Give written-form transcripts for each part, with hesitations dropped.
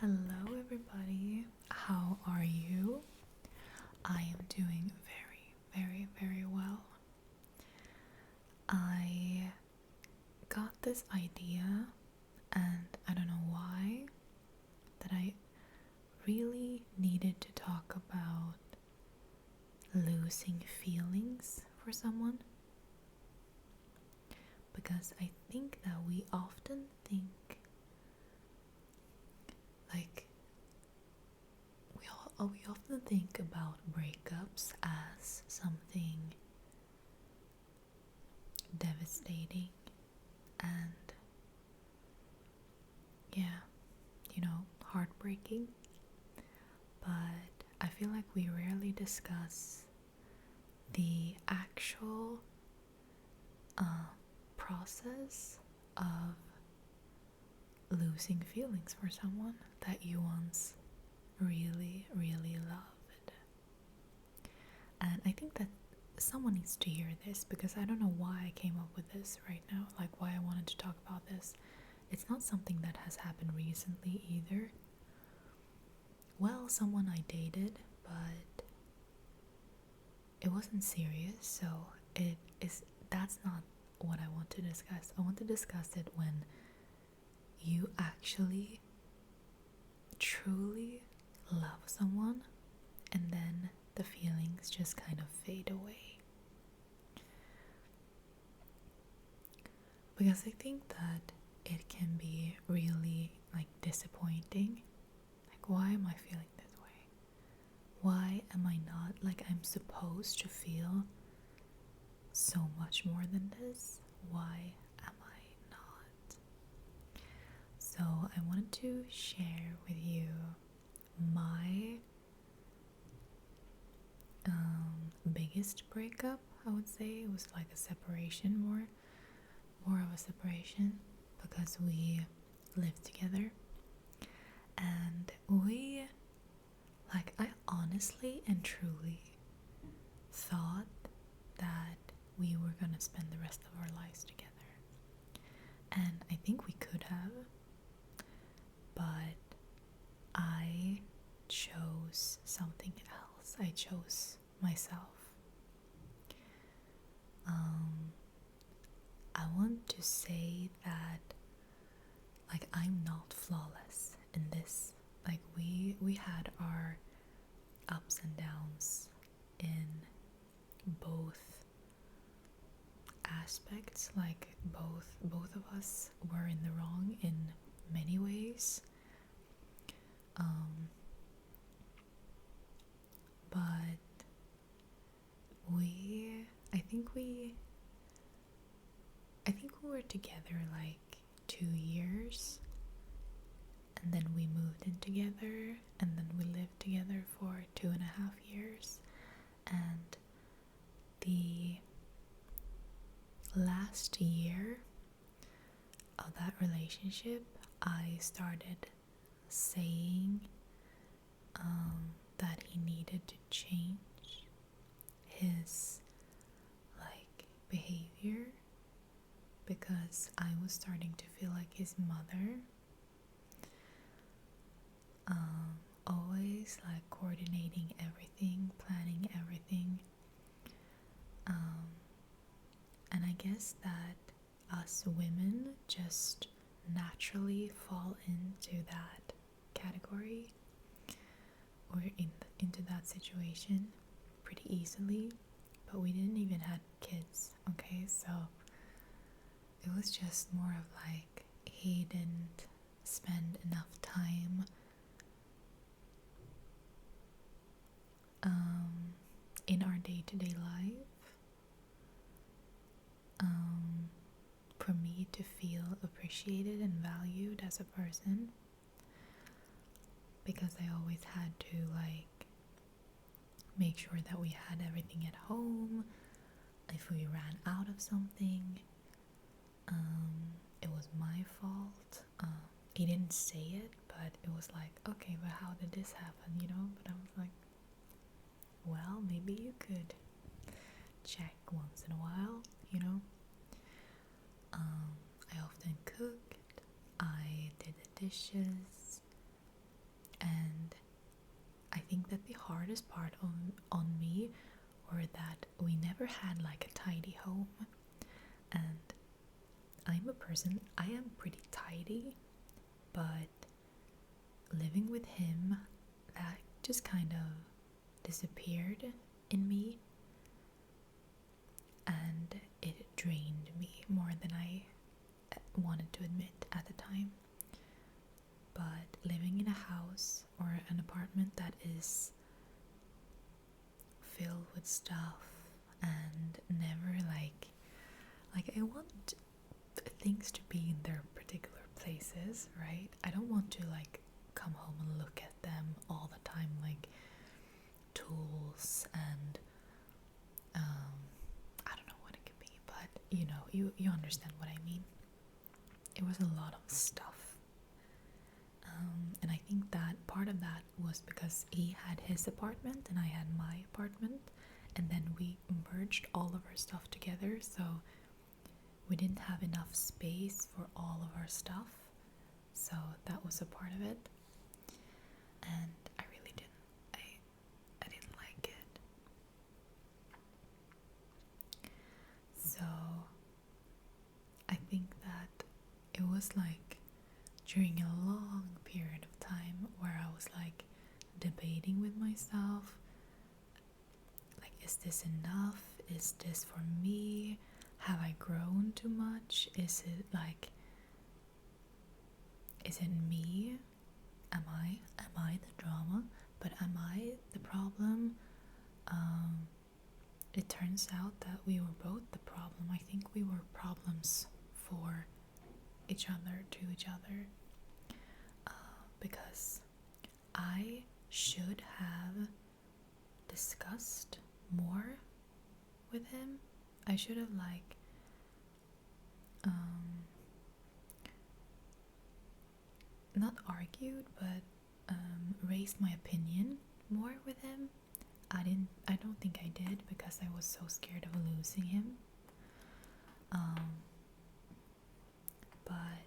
Hello, everybody. How are you? I am doing very well. I got this idea, and I don't know why, that I really needed to talk about losing feelings for someone. Because I think that we often think, like, we often think about breakups as something devastating and, yeah, heartbreaking. But I feel like we rarely discuss the actual process of losing feelings for someone that you once really loved. And I think that someone needs to hear this, because I don't know why I came up with this right now, like why I wanted to talk about this. It's not something that has happened recently either. Well, someone I dated, but it wasn't serious, so that's not what I want to discuss. I want to discuss it when you actually truly love someone and then the feelings just kind of fade away. Because I think that it can be really disappointing. Like, why am I feeling this way? Why am I not like I'm supposed to feel so much more than this? Why am I not? So I wanted to share with you my biggest breakup. I would say it was like a separation, more of a separation, because we lived together, and I honestly and truly thought that we were gonna spend the rest of our lives together. And I think we could have, but I chose something else. I chose myself. I want to say that I'm not flawless in this. We had our ups and downs in both aspects. Both of us were in the wrong in many ways. But we I think we I think we were together 2 years, and then we moved in together, and then we lived together for 2.5 years. And the last year of that relationship, I started saying that he needed to change his behavior, because I was starting to feel like his mother. Always coordinating everything, planning everything. And I guess that us women just naturally fall into that category, or into that situation pretty easily. But we didn't even have kids, okay? So it was just more of he didn't spend enough time in our day-to-day life for me to feel appreciated and valued as a person, because I always had to make sure that we had everything at home. If we ran out of something, it was my fault. He didn't say it, but it was okay, but how did this happen, But I was well, maybe you could check once in a while, I often cooked, I did the dishes, And I think that the hardest part on me were that we never had like a tidy home. And I'm a person, I am pretty tidy, but living with him, that just kind of disappeared in me, and it drained me more than I wanted to admit at the time. But living in a house or an apartment that is filled with stuff and never like I want things to be in their particular places, right? I don't want to like come home and look at them all the time, like tools and I don't know what it could be, but you know, you understand what I mean. It was a lot of stuff, and I think that part of that was because he had his apartment and I had my apartment, and then we merged all of our stuff together, so we didn't have enough space for all of our stuff. So that was a part of it, and I really I didn't like it. So I think that it was like during a long period of time where I was like debating with myself, like, is this enough? Is this for me? Have I grown too much? Is it me? Am I the drama? But am I the problem? It turns out that we were both the problem. I think we were problems for each other, to each other, because I should have discussed more with him. I should have not argued, but raised my opinion more with him. I don't think I did, because I was so scared of losing him. But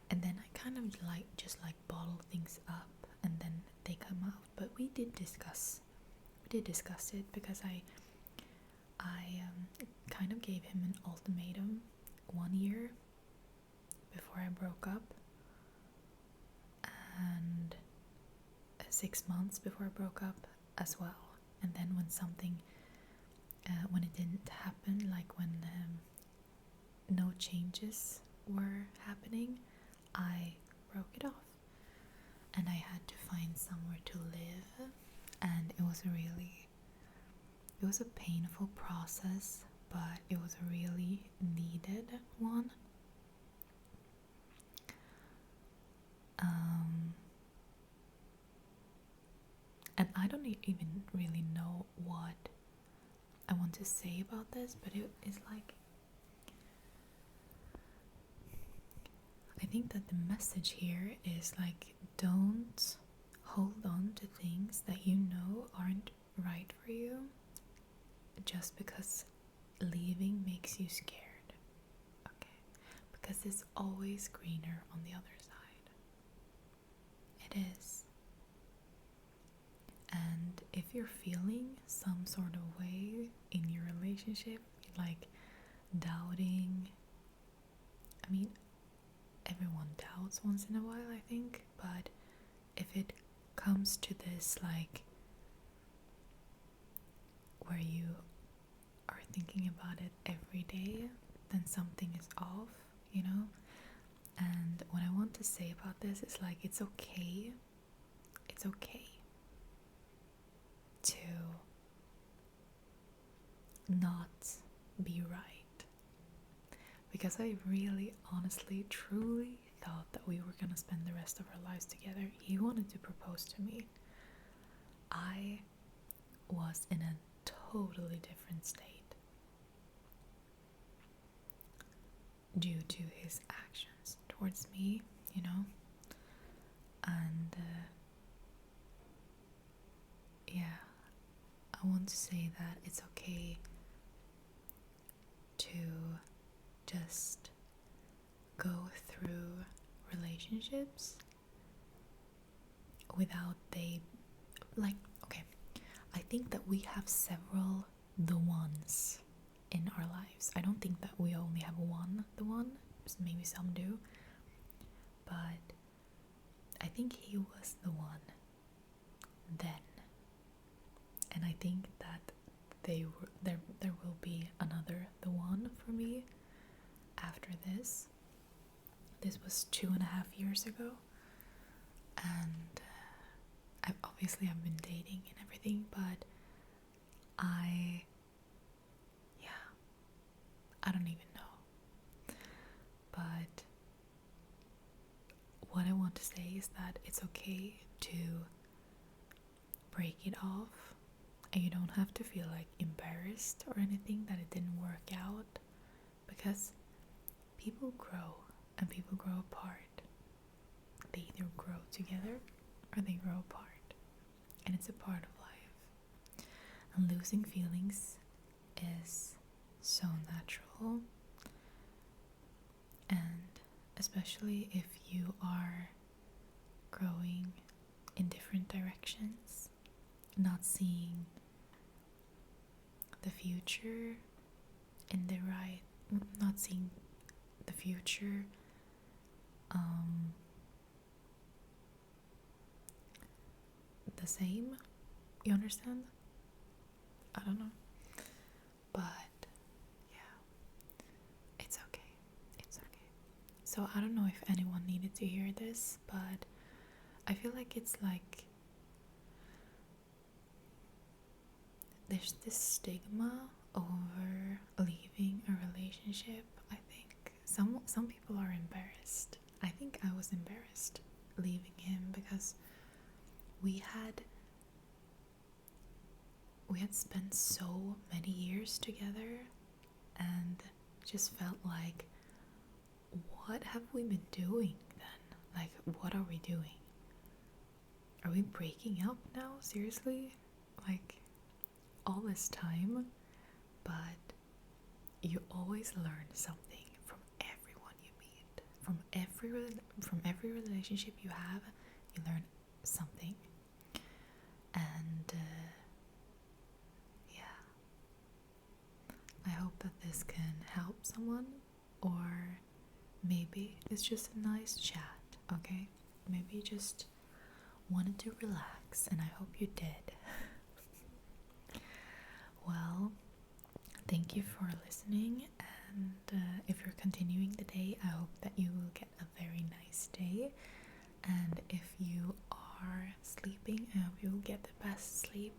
and then I kind of just bottle things up and then they come out. But we did discuss it, because I kind of gave him an ultimatum 1 year before I broke up, and 6 months before I broke up as well. And then when it didn't happen, like when no changes were happening, I broke it off, and I had to find somewhere to live, and it was a painful process, but it was a really needed one. And I don't even really know what I want to say about this, but it is like, I think that the message here is like, don't hold on to things that you know aren't right for you just because leaving makes you scared. Okay? Because it's always greener on the other side. It is. And if you're feeling some sort of way in your relationship, like doubting, I mean, everyone doubts once in a while, I think, but if it comes to this, like, where you are thinking about it every day, then something is off, you know? And what I want to say about this is like, it's okay to not be right. Because I really, honestly, truly thought that we were gonna spend the rest of our lives together. He wanted to propose to me. I was in a totally different state due to his actions towards me, you know? And yeah, I want to say that it's okay to just go through relationships without they, like, okay, I think that we have several the ones in our lives. I don't think that we only have one the one, maybe some do, but I think he was the one then. And I think that there will be another the one for me after this. This was 2.5 years ago, and obviously I've been dating and everything, but yeah, I don't even know. But what I want to say is that it's okay to break it off, and you don't have to feel like embarrassed or anything that it didn't work out, because people grow and people grow apart. They either grow together or they grow apart, and it's a part of life. And losing feelings is so natural, and especially if you are growing in different directions, not seeing the future in the right, not seeing the future the same, you understand? I don't know, but yeah, it's okay, it's okay. So I don't know if anyone needed to hear this, but I feel like it's like there's this stigma over leaving a relationship. I think some people are embarrassed. I think I was embarrassed leaving him because we had spent so many years together, and just felt like, what have we been doing then? Like, what are we doing? Are we breaking up now? Seriously? Like, all this time? But you always learn something from everyone you meet. From every relationship you have, you learn something. And yeah, I hope that this can help someone, or maybe it's just a nice chat, okay? Maybe you just wanted to relax, and I hope you did. Well, thank you for listening, and if you're continuing the day, I hope that you will get a very nice day. And if you are sleeping, I hope you will get the best sleep.